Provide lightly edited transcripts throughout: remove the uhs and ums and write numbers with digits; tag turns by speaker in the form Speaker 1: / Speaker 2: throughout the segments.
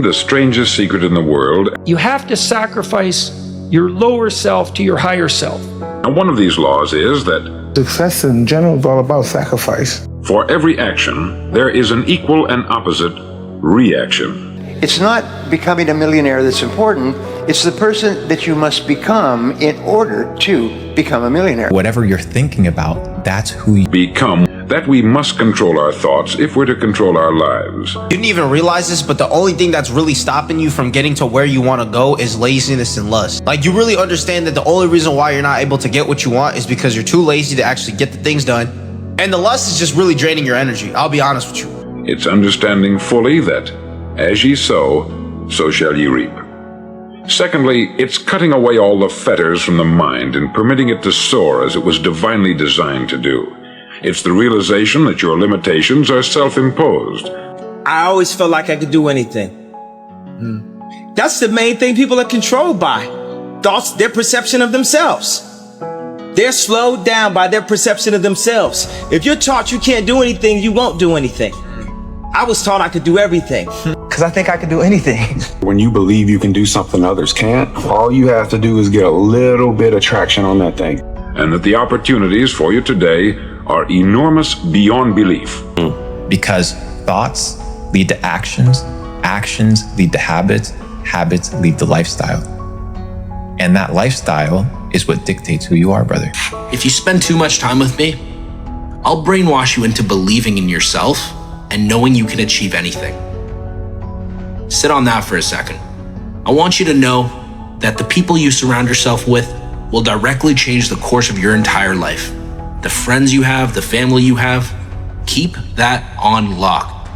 Speaker 1: The strangest secret in the world.
Speaker 2: You have to sacrifice your lower self to your higher self.
Speaker 1: And one of these laws is that
Speaker 3: success in general is all about sacrifice.
Speaker 1: For every action, there is an equal and opposite reaction.
Speaker 4: It's not becoming a millionaire that's important. It's the person that you must become in order to become a millionaire.
Speaker 5: Whatever you're thinking about, that's who you
Speaker 1: become. That we must control our thoughts if we're to control our lives.
Speaker 6: You didn't even realize this, but the only thing that's really stopping you from getting to where you want to go is laziness and lust. Like, you really understand that the only reason why you're not able to get what you want is because you're too lazy to actually get the things done. And the lust is just really draining your energy. I'll be honest with you.
Speaker 1: It's understanding fully that as ye sow, so shall ye reap. Secondly, it's cutting away all the fetters from the mind and permitting it to soar as it was divinely designed to do. It's the realization that your limitations are self-imposed.
Speaker 7: I always felt like I could do anything. That's the main thing people are controlled by. Thoughts, their perception of themselves. They're slowed down by their perception of themselves. If you're taught you can't do anything, you won't do anything. I was taught I could do everything.
Speaker 8: Because I think I could do anything.
Speaker 9: When you believe you can do something others can't, all you have to do is get a little bit of traction on that thing.
Speaker 1: And that the opportunities for you today are enormous beyond belief.
Speaker 5: Because thoughts lead to actions, actions lead to habits, habits lead to lifestyle. And that lifestyle is what dictates who you are, brother.
Speaker 10: If you spend too much time with me, I'll brainwash you into believing in yourself and knowing you can achieve anything. Sit on that for a second. I want you to know that the people you surround yourself with will directly change the course of your entire life. The friends you have, the family you have, keep that on lock.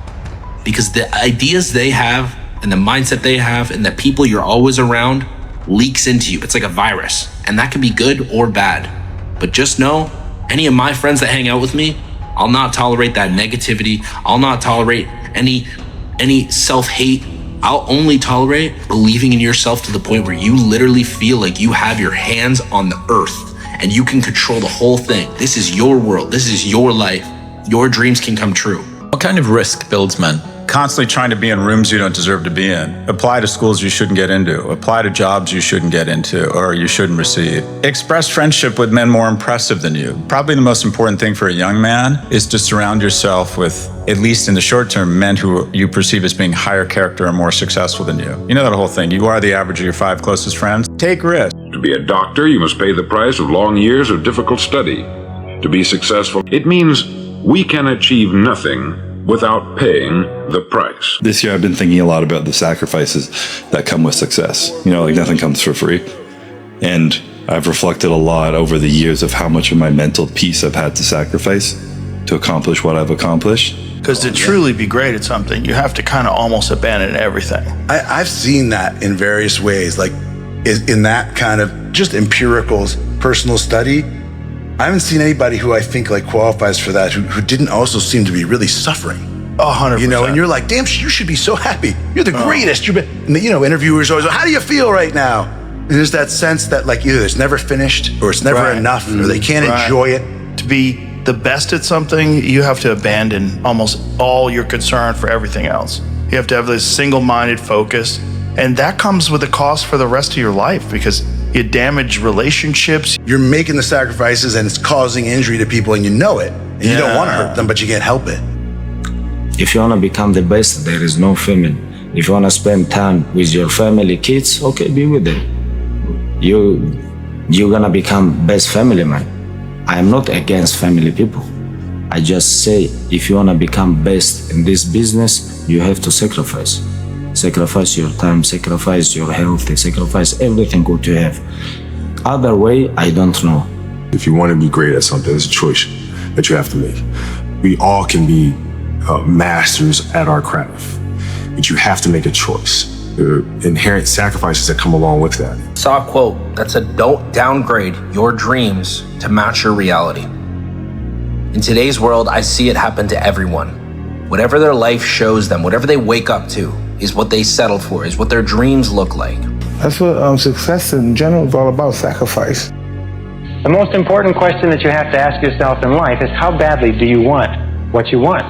Speaker 10: Because the ideas they have and the mindset they have and the people you're always around leaks into you. It's like a virus, and that can be good or bad. But just know, any of my friends that hang out with me, I'll not tolerate that negativity. I'll not tolerate any self-hate. I'll only tolerate believing in yourself to the point where you literally feel like you have your hands on the earth and you can control the whole thing. This is your world. This is your life. Your dreams can come true.
Speaker 11: What kind of risk builds men? Constantly trying to be in rooms you don't deserve to be in. Apply to schools you shouldn't get into. Apply to jobs you shouldn't get into or you shouldn't receive. Express friendship with men more impressive than you. Probably the most important thing for a young man is to surround yourself with, at least in the short term, men who you perceive as being higher character and more successful than you. You know that whole thing. You are the average of your 5 closest friends. Take risks.
Speaker 1: To be a doctor, you must pay the price of long years of difficult study. To be successful, it means we can achieve nothing without paying the price.
Speaker 12: This year I've been thinking a lot about the sacrifices that come with success. You know, like nothing comes for free. And I've reflected a lot over the years of how much of my mental peace I've had to sacrifice to accomplish what I've accomplished.
Speaker 13: Because to truly be great at something, you have to kind of almost abandon everything.
Speaker 14: I've seen that in various ways, like in that kind of just empirical personal study. I haven't seen anybody who I think like qualifies for that who didn't also seem to be really suffering.
Speaker 13: 100%.
Speaker 14: You know, and you're like, damn, you should be so happy. You're the greatest. And you know, interviewers always, how do you feel right now? And there's that sense that like either it's never finished or it's never enough or they can't enjoy it.
Speaker 13: To be the best at something, you have to abandon almost all your concern for everything else. You have to have this single-minded focus. And that comes with a cost for the rest of your life because you damage relationships.
Speaker 14: You're making the sacrifices and it's causing injury to people and you know it. And you don't want to hurt them, but you can't help it.
Speaker 15: If you want to become the best, there is no family. If you want to spend time with your family, kids, okay, be with them. You're going to become best family man. I am not against family people. I just say, if you want to become best in this business, you have to sacrifice. Sacrifice your time, sacrifice your health, sacrifice everything good you have. Other way, I don't know.
Speaker 9: If you want to be great at something, it's a choice that you have to make. We all can be masters at our craft, but you have to make a choice. There are inherent sacrifices that come along with that.
Speaker 10: Saw a quote that said, "Don't downgrade your dreams to match your reality." In today's world, I see it happen to everyone. Whatever their life shows them, whatever they wake up to, is what they settle for, is what their dreams look like.
Speaker 3: That's what success in general is all about, sacrifice.
Speaker 16: The most important question that you have to ask yourself in life is how badly do you want what you want?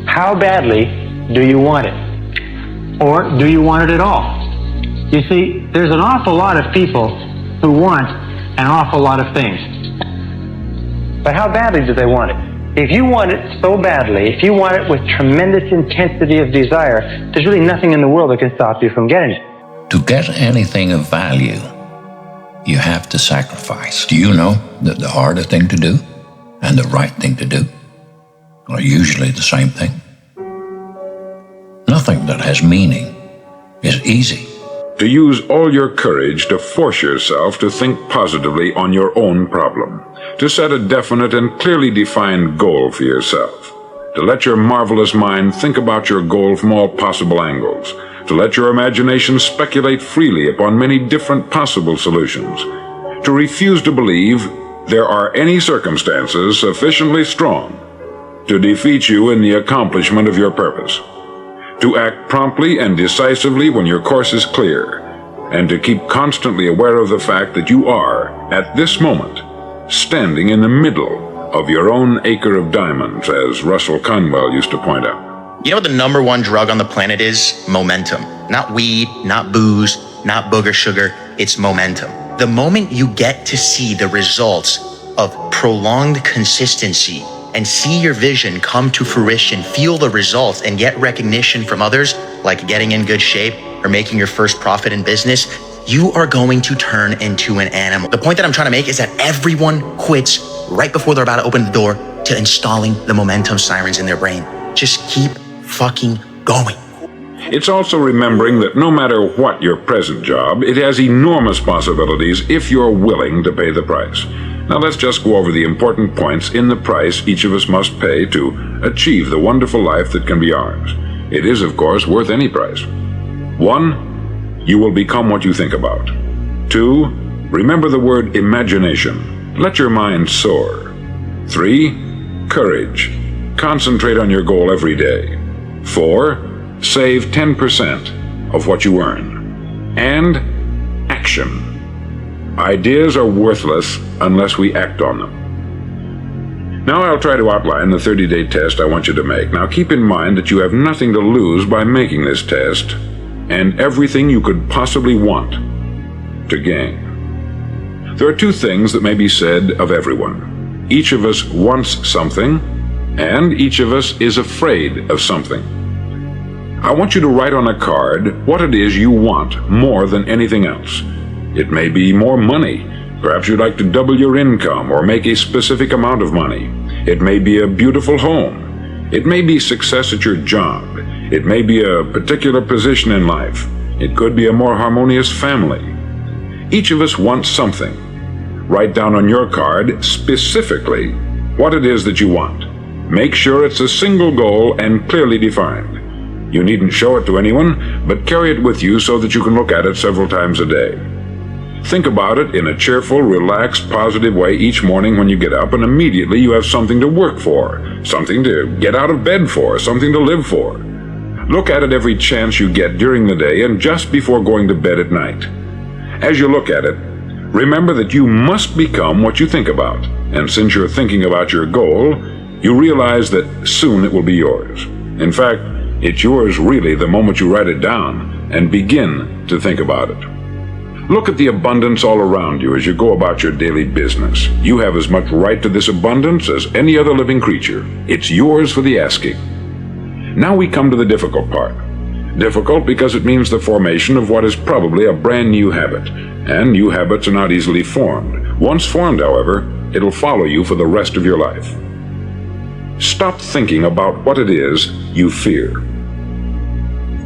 Speaker 16: How badly do you want it? or do you want it at all? You see, there's an awful lot of people who want an awful lot of things. But how badly do they want it? If you want it so badly, if you want it with tremendous intensity of desire, there's really nothing in the world that can stop you from getting it.
Speaker 17: To get anything of value, you have to sacrifice. Do you know that the harder thing to do and the right thing to do are usually the same thing? Nothing that has meaning is easy.
Speaker 1: To use all your courage to force yourself to think positively on your own problem, to set a definite and clearly defined goal for yourself, to let your marvelous mind think about your goal from all possible angles, to let your imagination speculate freely upon many different possible solutions, to refuse to believe there are any circumstances sufficiently strong to defeat you in the accomplishment of your purpose, to act promptly and decisively when your course is clear, and to keep constantly aware of the fact that you are, at this moment, standing in the middle of your own acre of diamonds, as Russell Conwell used to point out.
Speaker 18: You know what the number one drug on the planet is? Momentum. Not weed, not booze, not booger sugar. It's momentum. The moment you get to see the results of prolonged consistency and see your vision come to fruition, feel the results, and get recognition from others, like getting in good shape or making your first profit in business, you are going to turn into an animal. The point that I'm trying to make is that everyone quits right before they're about to open the door to installing the momentum sirens in their brain. Just keep fucking going.
Speaker 1: It's also remembering that no matter what your present job, it has enormous possibilities if you're willing to pay the price. Now let's just go over the important points in the price each of us must pay to achieve the wonderful life that can be ours. It is, of course, worth any price. 1, you will become what you think about. 2, remember the word imagination. Let your mind soar. 3, courage. Concentrate on your goal every day. 4, save 10% of what you earn. And action. Ideas are worthless unless we act on them. Now I'll try to outline the 30-day test I want you to make. Now keep in mind that you have nothing to lose by making this test, and everything you could possibly want to gain. There are 2 things that may be said of everyone. Each of us wants something, and each of us is afraid of something. I want you to write on a card what it is you want more than anything else. It may be more money. Perhaps you'd like to double your income or make a specific amount of money. It may be a beautiful home. It may be success at your job. It may be a particular position in life. It could be a more harmonious family. Each of us wants something. Write down on your card specifically what it is that you want. Make sure it's a single goal and clearly defined. You needn't show it to anyone, but carry it with you so that you can look at it several times a day. Think about it in a cheerful, relaxed, positive way each morning when you get up, and immediately you have something to work for, something to get out of bed for, something to live for. Look at it every chance you get during the day and just before going to bed at night. As you look at it, remember that you must become what you think about, and since you're thinking about your goal, you realize that soon it will be yours. In fact, it's yours really the moment you write it down and begin to think about it. Look at the abundance all around you as you go about your daily business. You have as much right to this abundance as any other living creature. It's yours for the asking. Now we come to the difficult part. Difficult because it means the formation of what is probably a brand new habit, and new habits are not easily formed. Once formed, however, it'll follow you for the rest of your life. Stop thinking about what it is you fear.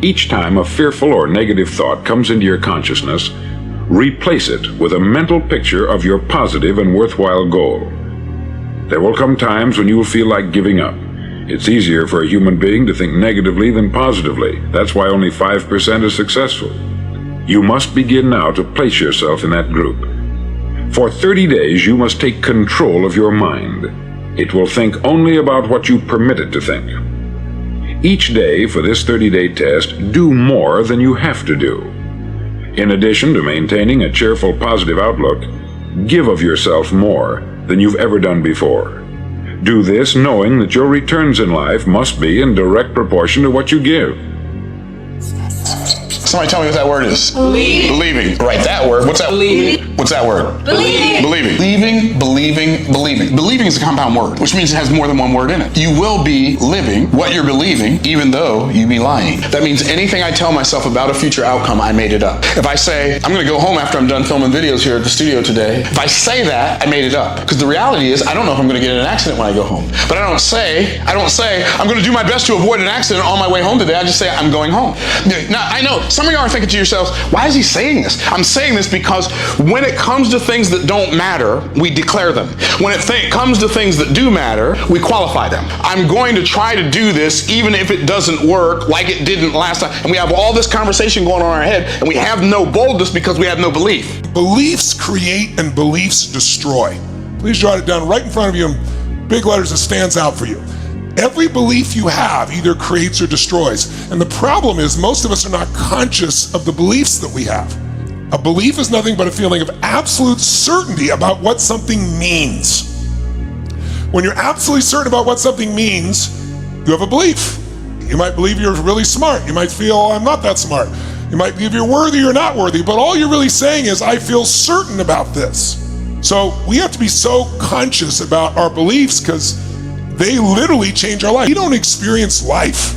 Speaker 1: Each time a fearful or negative thought comes into your consciousness, replace it with a mental picture of your positive and worthwhile goal. There will come times when you will feel like giving up. It's easier for a human being to think negatively than positively. That's why only 5% is successful. You must begin now to place yourself in that group. For 30 days, you must take control of your mind. It will think only about what you permit it to think. Each day for this 30-day test, do more than you have to do. In addition to maintaining a cheerful, positive outlook, give of yourself more than you've ever done before. Do this knowing that your returns in life must be in direct proportion to what you give.
Speaker 19: Somebody tell me what that word is.
Speaker 20: Believe.
Speaker 19: Believing. Right, that word. What's that?
Speaker 20: Believe.
Speaker 19: What's that word?
Speaker 20: Believing.
Speaker 19: Believing. Believing. Believing is a compound word, which means it has more than one word in it. You will be living what you're believing, even though you be lying. That means anything I tell myself about a future outcome, I made it up. If I say, I'm gonna go home after I'm done filming videos here at the studio today, if I say that, I made it up. Because the reality is, I don't know if I'm gonna get in an accident when I go home. But I don't say, I'm gonna do my best to avoid an accident on my way home today. I just say, I'm going home. Now, I know, some of y'all are thinking to yourselves, why is he saying this? I'm saying this because when it comes to things that don't matter, we declare them. When it comes to things that do matter, we qualify them. I'm going to try to do this even if it doesn't work like it didn't last time. And we have all this conversation going on in our head, and we have no boldness because we have no belief.
Speaker 21: Beliefs create and beliefs destroy. Please jot it down right in front of you in big letters that stands out for you. Every belief you have either creates or destroys. And the problem is most of us are not conscious of the beliefs that we have. A belief is nothing but a feeling of absolute certainty about what something means. When you're absolutely certain about what something means, you have a belief. You might believe you're really smart. You might feel, I'm not that smart. You might believe you're worthy or not worthy, but all you're really saying is, I feel certain about this. So we have to be so conscious about our beliefs because they literally change our life. We don't experience life.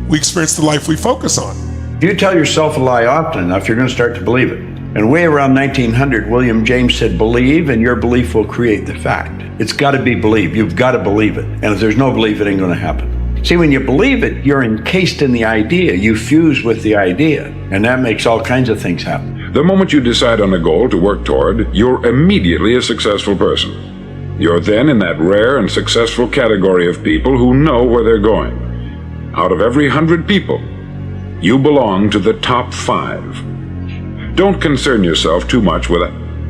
Speaker 21: We experience the life we focus on.
Speaker 22: If you tell yourself a lie often enough, you're going to start to believe it. And way around 1900, William James said, believe and your belief will create the fact. It's got to be believed. You've got to believe it. And if there's no belief, it ain't going to happen. See, when you believe it, you're encased in the idea. You fuse with the idea. And that makes all kinds of things happen.
Speaker 1: The moment you decide on a goal to work toward, you're immediately a successful person. You're then in that rare and successful category of people who know where they're going. Out of every 100 people, you belong to the top 5. Don't concern yourself too much with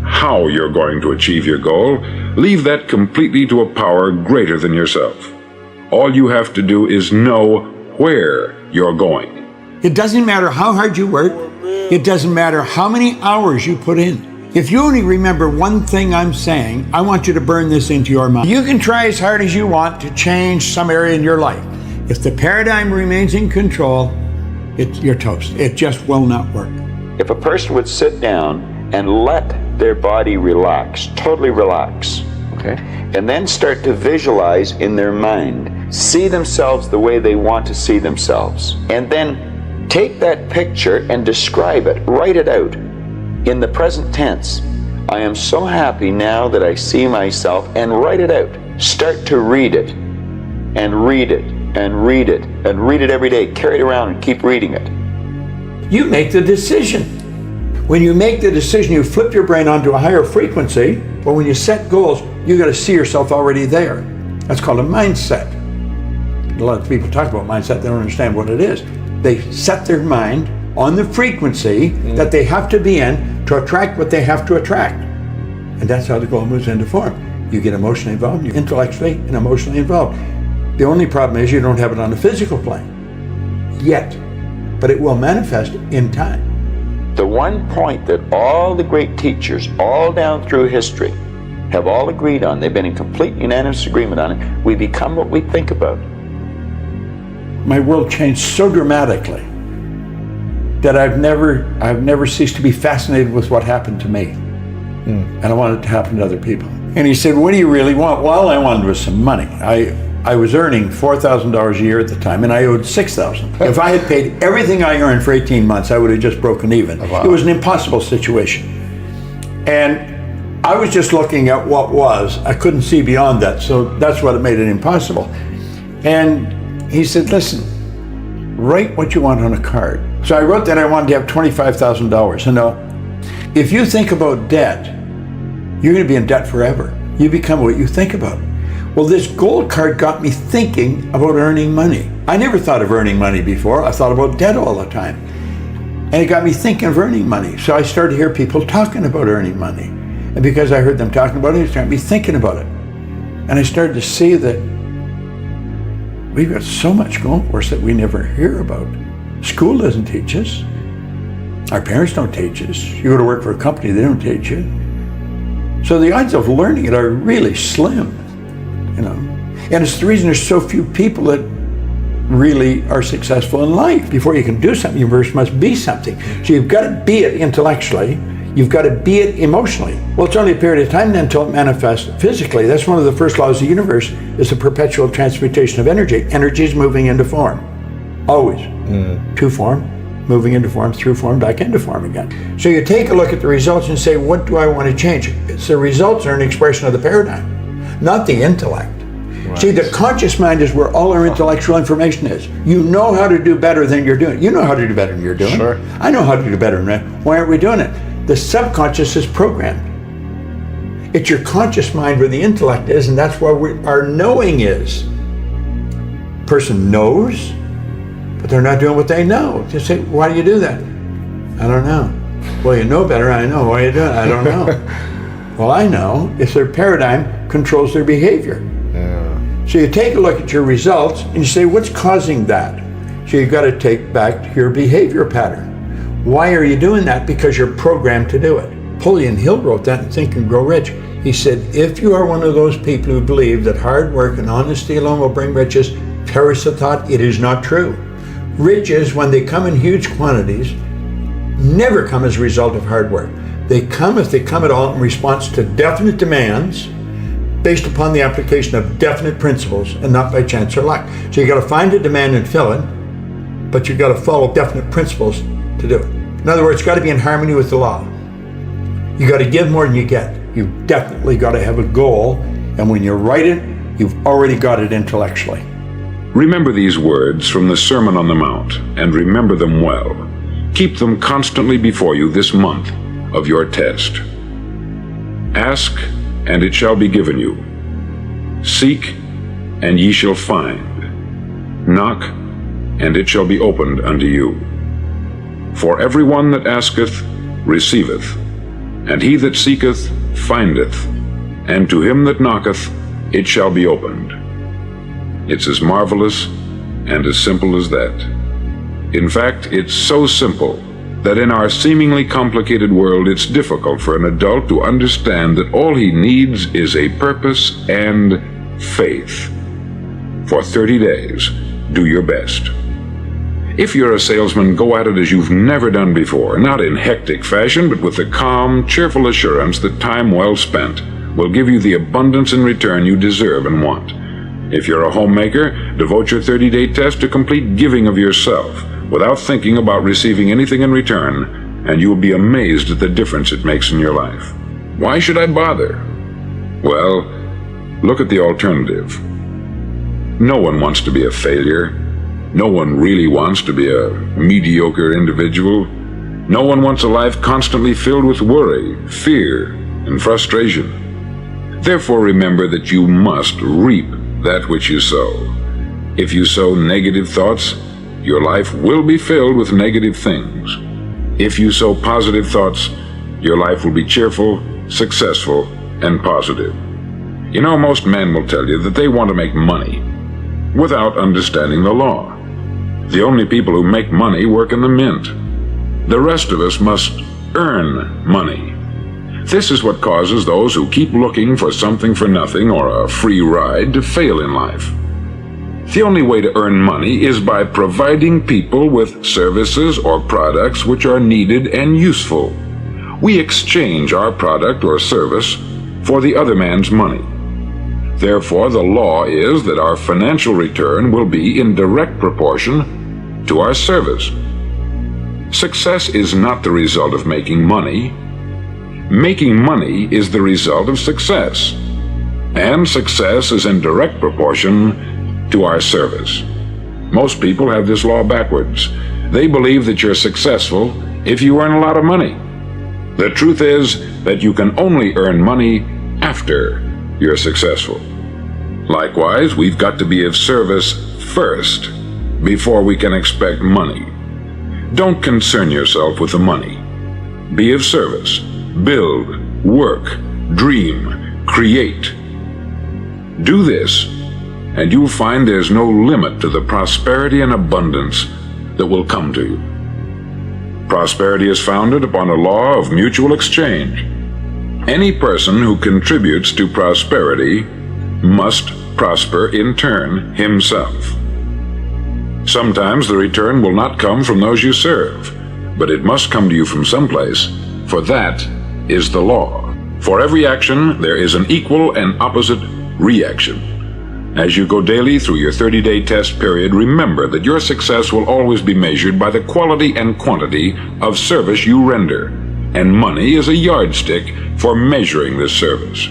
Speaker 1: how you're going to achieve your goal. Leave that completely to a power greater than yourself. All you have to do is know where you're going.
Speaker 23: It doesn't matter how hard you work. It doesn't matter how many hours you put in. If you only remember one thing I'm saying, I want you to burn this into your mind. You can try as hard as you want to change some area in your life. If the paradigm remains in control, you're toast. It just will not work.
Speaker 24: If a person would sit down and let their body relax, totally relax, okay, and then start to visualize in their mind, see themselves the way they want to see themselves, and then take that picture and describe it, write it out. In the present tense, I am so happy now that I see myself, and write it out. Start to read it, and read it, and read it, and read it every day. Carry it around and keep reading it.
Speaker 23: You make the decision. When you make the decision, you flip your brain onto a higher frequency, but when you set goals, you got to see yourself already there. That's called a mindset. A lot of people talk about mindset, they don't understand what it is. They set their mind on the frequency that they have to be in to attract what they have to attract. And that's how the goal moves into form. You get emotionally involved, you're intellectually and emotionally involved. The only problem is you don't have it on the physical plane yet, but it will manifest in time.
Speaker 24: The one point that all the great teachers all down through history have all agreed on, they've been in complete unanimous agreement on it, we become what we think about.
Speaker 23: My world changed so dramatically that I've never ceased to be fascinated with what happened to me. And I want it to happen to other people. And he said, what do you really want? Well, all I wanted was some money. I was earning $4,000 a year at the time, and I owed $6,000. If I had paid everything I earned for 18 months, I would have just broken even. Wow. It was an impossible situation. And I was just looking at what was. I couldn't see beyond that, so that's what made it impossible. And he said, listen, write what you want on a card. So I wrote that I wanted to have $25,000. And now, if you think about debt, you're going to be in debt forever. You become what you think about. Well, this gold card got me thinking about earning money. I never thought of earning money before. I thought about debt all the time. And it got me thinking of earning money. So I started to hear people talking about earning money. And because I heard them talking about it, it got me thinking about it. And I started to see that we've got so much going for us that we never hear about. School doesn't teach us. Our parents don't teach us. You go to work for a company, they don't teach you. So the odds of learning it are really slim, you know. And it's the reason there's so few people that really are successful in life. Before you can do something, you first must be something. So you've got to be it intellectually. You've got to be it emotionally. Well, it's only a period of time then until it manifests physically. That's one of the first laws of the universe, is the perpetual transmutation of energy. Energy is moving into form. Always. To form, moving into form, through form, back into form again. So you take a look at the results and say, what do I want to change? It's the results are an expression of the paradigm, not the intellect. Right. See, the conscious mind is where all our intellectual information is. You know how to do better than you're doing. You know how to do better than you're doing.
Speaker 3: Sure.
Speaker 23: I know how to do better than that. Why aren't we doing it? The subconscious is programmed. It's your conscious mind where the intellect is, and that's where our knowing is. Person knows, but they're not doing what they know. You say, why do you do that? I don't know. Well, you know better. I know. Why are you doing it? I don't know. Well, I know. It's their paradigm controls their behavior. So you take a look at your results and you say, what's causing that? So you've got to take back your behavior pattern. Why are you doing that? Because you're programmed to do it. Napoleon Hill wrote that in Think and Grow Rich. He said, if you are one of those people who believe that hard work and honesty alone will bring riches, perish the thought, it is not true. Riches, when they come in huge quantities, never come as a result of hard work. They come, if they come at all, in response to definite demands based upon the application of definite principles and not by chance or luck. So you got to find a demand and fill it, but you got to follow definite principles to do it. In other words, it's got to be in harmony with the law. You got to give more than you get. You've definitely got to have a goal, and when you write it, you've already got it intellectually.
Speaker 1: Remember these words from the Sermon on the Mount, and remember them well. Keep them constantly before you this month of your test. Ask, and it shall be given you. Seek, and ye shall find. Knock, and it shall be opened unto you. For every one that asketh, receiveth, and he that seeketh, findeth, and to him that knocketh, it shall be opened. It's as marvelous and as simple as that. In fact, it's so simple that in our seemingly complicated world, it's difficult for an adult to understand that all he needs is a purpose and faith. For 30 days, do your best. If you're a salesman, go at it as you've never done before, not in hectic fashion, but with the calm, cheerful assurance that time well spent will give you the abundance in return you deserve and want. If you're a homemaker, devote your 30-day test to complete giving of yourself, without thinking about receiving anything in return, and you will be amazed at the difference it makes in your life. Why should I bother? Well, look at the alternative. No one wants to be a failure. No one really wants to be a mediocre individual. No one wants a life constantly filled with worry, fear, and frustration. Therefore, remember that you must reap that which you sow. If you sow negative thoughts, your life will be filled with negative things. If you sow positive thoughts, your life will be cheerful, successful, and positive. You know, most men will tell you that they want to make money without understanding the law. The only people who make money work in the mint. The rest of us must earn money. This is what causes those who keep looking for something for nothing or a free ride to fail in life. The only way to earn money is by providing people with services or products which are needed and useful. We exchange our product or service for the other man's money. Therefore, the law is that our financial return will be in direct proportion to our service. Success is not the result of making money. Making money is the result of success. And success is in direct proportion to our service. Most people have this law backwards. They believe that you're successful if you earn a lot of money. The truth is that you can only earn money after you're successful. Likewise, we've got to be of service first before we can expect money. Don't concern yourself with the money. Be of service. Build, work, dream, create. Do this, and you'll find there's no limit to the prosperity and abundance that will come to you. Prosperity is founded upon a law of mutual exchange. Any person who contributes to prosperity must prosper in turn himself. Sometimes the return will not come from those you serve, but it must come to you from someplace, for that is the law. For every action, there is an equal and opposite reaction. As you go daily through your 30-day test period, remember that your success will always be measured by the quality and quantity of service you render, and money is a yardstick for measuring this service.